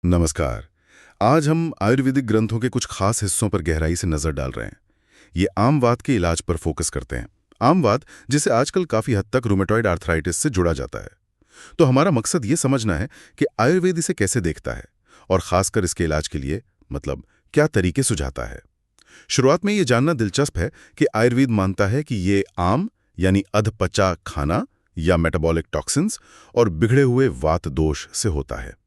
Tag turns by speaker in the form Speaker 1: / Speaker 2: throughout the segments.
Speaker 1: नमस्कार। आज हम आयुर्वेदिक ग्रंथों के कुछ खास हिस्सों पर गहराई से नजर डाल रहे हैं। ये आम वात के इलाज पर फोकस करते हैं। आम वात जिसे आजकल काफी हद तक रूमेटॉइड आर्थराइटिस से जुड़ा जाता है। तो हमारा मकसद ये समझना है कि आयुर्वेद इसे कैसे देखता है और खासकर इसके इलाज के लिए मतलब क्या तरीके सुझाता है। शुरुआत में ये जानना दिलचस्प है कि आयुर्वेद मानता है कि ये आम यानी अधपचा खाना या मेटाबॉलिक टॉक्सिन्स और बिगड़े हुए वात दोष से होता है।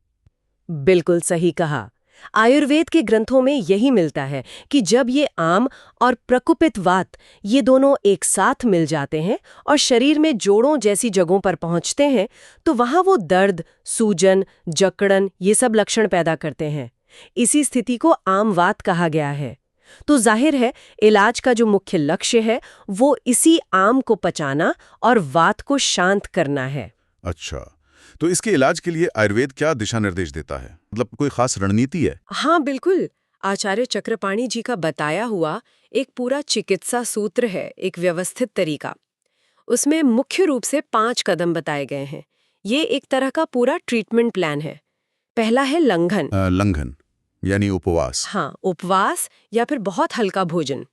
Speaker 2: बिल्कुल सही कहा। आयुर्वेद के ग्रंथों में यही मिलता है कि जब ये आम और प्रकुपित वात ये दोनों एक साथ मिल जाते हैं और शरीर में जोड़ों जैसी जगहों पर पहुंचते हैं तो वहां वो दर्द, सूजन, जकड़न ये सब लक्षण पैदा करते हैं। इसी स्थिति को आम वात कहा गया है। तो जाहिर है इलाज का जो मुख्य लक्ष्य है वो इसी आम को पचाना और वात को शांत करना है।
Speaker 1: अच्छा, तो इसके इलाज के लिए आयुर्वेद क्या दिशा निर्देश देता है? मतलब कोई खास रणनीति है?
Speaker 2: हाँ बिल्कुल। आचार्य चक्रपाणी जी का बताया हुआ एक पूरा चिकित्सा सूत्र है, एक व्यवस्थित तरीका। उसमें मुख्य रूप से 5 कदम बताए गए हैं। ये एक तरह का पूरा ट्रीटमेंट प्लान है। पहला है लंघन।
Speaker 1: लंघन यानी उपवास।
Speaker 2: हाँ, उपवास या फिर बहुत हल्का भोजन।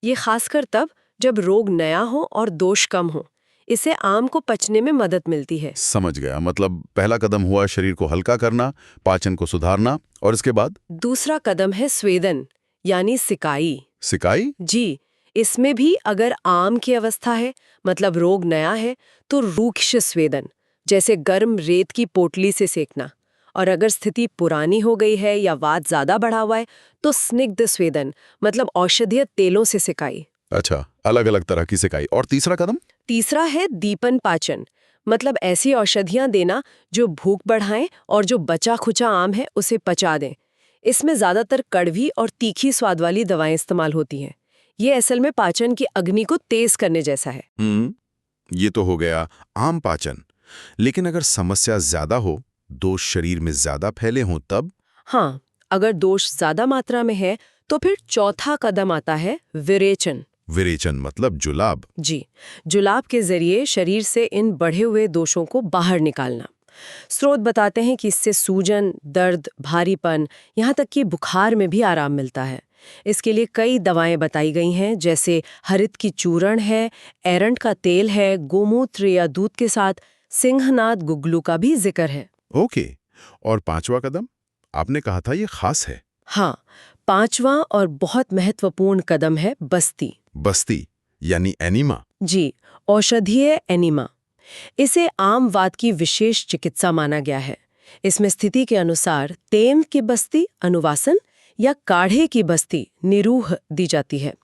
Speaker 2: ये खासकर तब जब रोग नया हो और दोष कम हो। इससे आम को पचने में मदद मिलती है।
Speaker 1: समझ गया। मतलब पहला कदम हुआ शरीर को हल्का करना, पाचन को सुधारना, और इसके बाद
Speaker 2: दूसरा कदम है स्वेदन यानी सिकाई।
Speaker 1: सिकाई।
Speaker 2: जी, इसमें भी अगर आम की अवस्था है मतलब रोग नया है तो रूक्ष स्वेदन जैसे गर्म रेत की पोटली से सेकना। और अगर स्थिति पुरानी हो गई है या वात ज्यादा बढ़ा हुआ है तो स्निग्ध स्वेदन मतलब औषधीय तेलों से सिकाई।
Speaker 1: अच्छा, अलग अलग तरह की सिकाई। और तीसरा कदम?
Speaker 2: तीसरा है दीपन पाचन मतलब ऐसी औषधियां देना जो भूख बढ़ाएं और जो बचा खुचा आम है उसे पचा दें। इसमें ज्यादातर कड़वी और तीखी स्वाद वाली दवाएं इस्तेमाल होती हैं। ये असल में पाचन की अग्नि को तेज करने जैसा है।
Speaker 1: ये तो हो गया आम पाचन। लेकिन अगर समस्या ज्यादा हो, दोष शरीर में ज्यादा फैले हों तब?
Speaker 2: हाँ, अगर दोष ज्यादा मात्रा में है तो फिर चौथा कदम आता है विरेचन।
Speaker 1: विरेचन मतलब जुलाब।
Speaker 2: जी, जुलाब के जरिए शरीर से इन बढ़े हुए दोषों को बाहर निकालना। स्रोत बताते हैं कि इससे सूजन, दर्द, भारीपन, यहाँ तक कि बुखार में भी आराम मिलता है। इसके लिए कई दवाएं बताई गई हैं जैसे हरित की चूर्ण है, एरंड का तेल है, गोमूत्र या दूध के साथ सिंहनाद गुग्गलू का भी जिक्र है।
Speaker 1: ओके। और पांचवा कदम? आपने कहा था ये खास है।
Speaker 2: हाँ, पांचवा और बहुत महत्वपूर्ण कदम है बस्ती।
Speaker 1: बस्ती यानी एनीमा।
Speaker 2: जी, औषधीय एनीमा। इसे आम वात की विशेष चिकित्सा माना गया है। इसमें स्थिति के अनुसार तेम की बस्ती अनुवासन या काढ़े की बस्ती निरूह दी जाती है।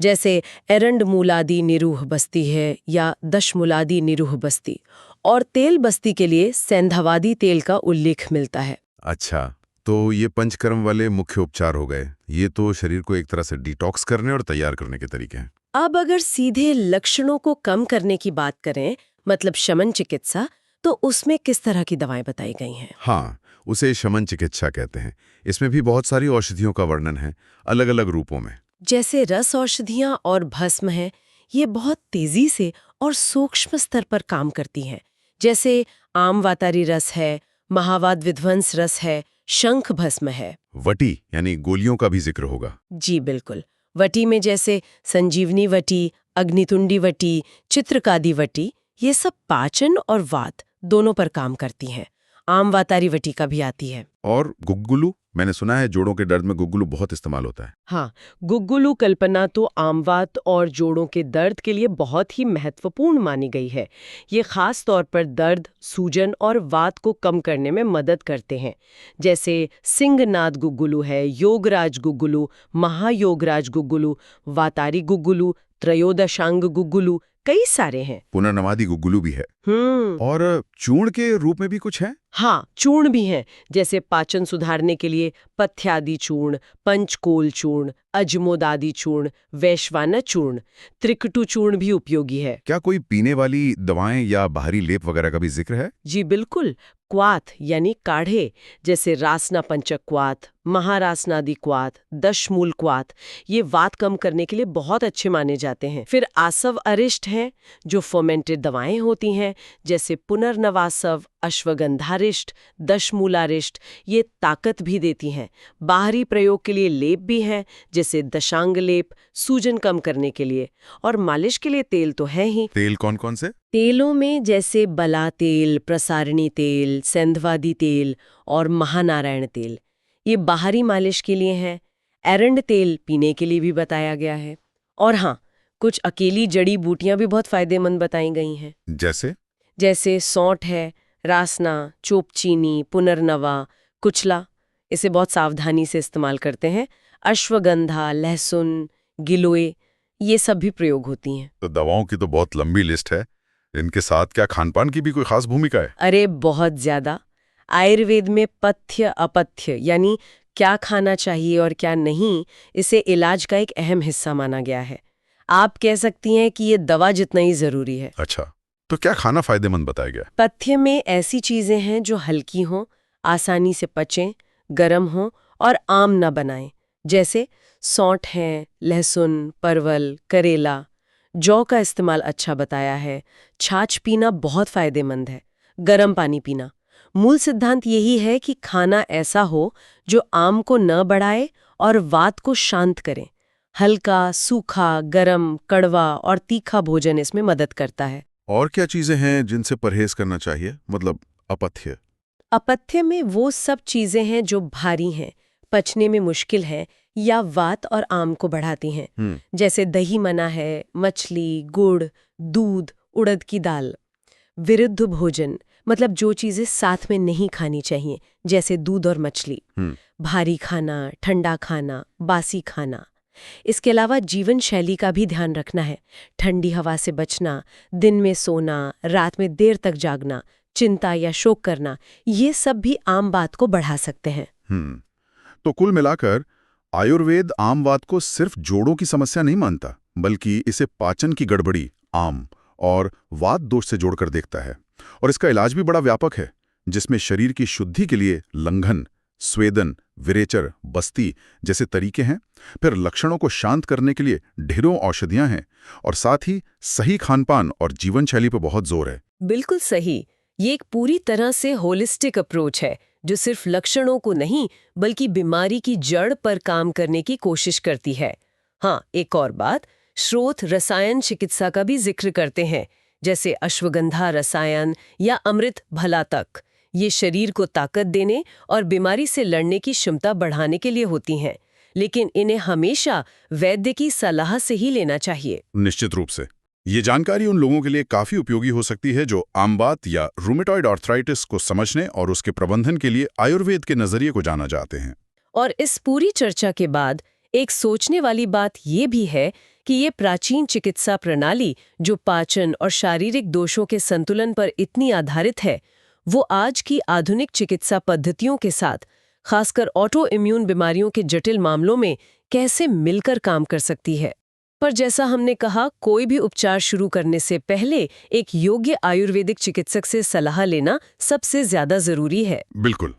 Speaker 2: जैसे एरंड मूलादि निरूह बस्ती है या दशमूलादि निरूह बस्ती। और तेल बस्ती के लिए सेंधावादी तेल का उल्लेख मिलता है।
Speaker 1: अच्छा, तो ये पंचकर्म वाले मुख्य उपचार हो गए। ये तो शरीर को एक तरह से डिटॉक्स करने और तैयार करने के तरीके हैं।
Speaker 2: अब अगर सीधे लक्षणों को कम करने की बात करें मतलब शमन चिकित्सा, तो उसमें किस तरह की दवाएं बताई गई हैं?
Speaker 1: हाँ, उसे शमन चिकित्सा कहते हैं। इसमें भी बहुत सारी औषधियों का वर्णन है, अलग अलग रूपों में।
Speaker 2: जैसे रस औषधियां और भस्म है, ये बहुत तेजी से और सूक्ष्म स्तर पर काम करती हैं। जैसे आम वातारी रस है, महावात विध्वंस रस है, शंख भस्म है।
Speaker 1: वटी यानी गोलियों का भी जिक्र होगा।
Speaker 2: जी बिल्कुल। वटी में जैसे संजीवनी वटी, अग्नितुंडी वटी, चित्रकादि वटी, ये सब पाचन और वात दोनों पर काम करती हैं। आम वातारी वटी का भी आती है।
Speaker 1: और गुग्गुलू, मैंने सुना है जोड़ों के दर्द में गुग्गुलू बहुत इस्तेमाल होता है।
Speaker 2: हाँ, गुग्गुलू कल्पना तो आमवात और जोड़ों के दर्द के लिए बहुत ही महत्वपूर्ण मानी गई है। ये खास तौर पर दर्द, सूजन और वात को कम करने में मदद करते हैं। जैसे सिंहनाद गुग्गुलू है, योगराज गुग्गुलू, महायोगराज गुग्गुलू, वातारी गुग्गुलू, त्रयोदशांग गुग्गुलू, कई सारे हैं।
Speaker 1: पुनर्नवादी गुग्गुलू भी है।
Speaker 2: हम्म।
Speaker 1: और चूर्ण के रूप में भी कुछ है?
Speaker 2: हाँ, चूर्ण भी हैं। जैसे पाचन सुधारने के लिए पथ्यादि चूर्ण, पंचकोल चूर्ण, अजमोदादि चूर्ण, वैश्वानर चूर्ण, त्रिकटु चूर्ण भी उपयोगी है।
Speaker 1: क्या कोई पीने वाली दवाएं या बाहरी लेप वगैरह का भी जिक्र है?
Speaker 2: जी बिल्कुल। क्वाथ यानी काढ़े जैसे रासना पंचक क्वाथ, महारासनादि क्वाथ, दशमूल क्वाथ, ये वात कम करने के लिए बहुत अच्छे माने जाते हैं। फिर आसव अरिष्ट हैं जो फर्मेंटेड दवाएं होती हैं जैसे पुनर्नवासव, अश्वगंधारिष्ट, दशमूलारिष्ट ये ताकत भी देती हैं। बाहरी प्रयोग के लिए लेप भी हैं, जैसे दशांग लेप, सूजन कम करने के लिए। और मालिश के लिए तेल तो है ही।
Speaker 1: तेल कौन कौन से?
Speaker 2: तेलों में जैसे बला तेल, प्रसारणी तेल, सेंधवादी तेल और महानारायण तेल, ये बाहरी मालिश के लिए हैं। एरंड तेल पीने के लिए भी बताया गया है। और हाँ, कुछ अकेली जड़ी बूटियां भी बहुत फायदेमंद बताई गई हैं। जैसे सौंठ है, रासना, चोपचीनी, पुनर्नवा, कुचला, इसे बहुत सावधानी से इस्तेमाल करते हैं। अश्वगंधा, लहसुन, गिलोय, ये सब भी प्रयोग होती हैं।
Speaker 1: तो दवाओं की तो बहुत लंबी लिस्ट है। इनके साथ क्या खानपान की भी कोई खास भूमिका है?
Speaker 2: अरे बहुत ज्यादा। आयुर्वेद में पथ्य अपथ्य यानी क्या खाना चाहिए और क्या नहीं, इसे इलाज का एक अहम हिस्सा माना गया है। आप कह सकती हैं कि ये दवा जितना ही जरूरी है।
Speaker 1: अच्छा, तो क्या खाना फायदेमंद बताया गया?
Speaker 2: पथ्य में ऐसी चीजें हैं जो हल्की हों, आसानी से पचें, गर्म हों और आम न बनाएं। जैसे सौंठ है, लहसुन, परवल, करेला। जौ का इस्तेमाल अच्छा बताया है। छाछ पीना बहुत फायदेमंद है। गर्म पानी पीना। मूल सिद्धांत यही है कि खाना ऐसा हो जो आम को न बढ़ाए और वात को शांत करे। हल्का, सूखा, गरम, कड़वा और तीखा भोजन इसमें मदद करता है।
Speaker 1: और क्या चीजें हैं जिनसे परहेज करना चाहिए, मतलब अपथ्य?
Speaker 2: अपथ्य में वो सब चीजें हैं जो भारी हैं, पचने में मुश्किल हैं या वात और आम को बढ़ाती हैं। जैसे दही मना है, मछली, गुड़, दूध, उड़द की दाल। विरुद्ध भोजन मतलब जो चीजें साथ में नहीं खानी चाहिए, जैसे दूध और मछली। भारी खाना, ठंडा खाना, बासी खाना। इसके अलावा जीवन शैली का भी ध्यान रखना है। ठंडी हवा से बचना, दिन में सोना, रात में देर तक जागना, चिंता या शोक करना, ये सब भी आम वात को बढ़ा सकते हैं।
Speaker 1: तो कुल मिलाकर आयुर्वेद आम वात को सिर्फ जोड़ों की समस्या नहीं मानता, बल्कि इसे पाचन की गड़बड़ी, आम और वात दोष से जोड़कर देखता है। और इसका इलाज भी बड़ा व्यापक है, जिसमें शरीर की शुद्धि के लिए लंघन, स्वेदन, विरेचर, बस्ती जैसे तरीके हैं। फिर लक्षणों को शांत करने के लिए ढेरों औषधियां हैं, और साथ ही सही खानपान और जीवन शैली पर बहुत जोर है।
Speaker 2: बिल्कुल सही। ये एक पूरी तरह से होलिस्टिक अप्रोच है, जो सिर्फ लक्षणों को नहीं बल्कि बीमारी की जड़ पर काम करने की कोशिश करती है। हाँ, एक और बात, स्रोत रसायन चिकित्सा का भी जिक्र करते हैं, जैसे अश्वगंधा रसायन या अमृत भला तक। ये शरीर को ताकत देने और बीमारी से लड़ने की क्षमता बढ़ाने के लिए होती हैं, लेकिन इन्हें हमेशा वैद्य की सलाह से ही लेना चाहिए।
Speaker 1: निश्चित रूप से ये जानकारी उन लोगों के लिए काफी उपयोगी हो सकती है जो आम वात या रूमेटॉइड आर्थराइटिस को समझने और उसके प्रबंधन के लिए आयुर्वेद के नजरिए को जाना चाहते हैं।
Speaker 2: और इस पूरी चर्चा के बाद एक सोचने वाली बात ये भी है कि ये प्राचीन चिकित्सा प्रणाली जो पाचन और शारीरिक दोषों के संतुलन पर इतनी आधारित है, वो आज की आधुनिक चिकित्सा पद्धतियों के साथ, खासकर ऑटो इम्यून बीमारियों के जटिल मामलों में कैसे मिलकर काम कर सकती है। पर जैसा हमने कहा, कोई भी उपचार शुरू करने से पहले एक योग्य आयुर्वेदिक चिकित्सक से सलाह लेना सबसे ज्यादा जरूरी है।
Speaker 1: बिल्कुल।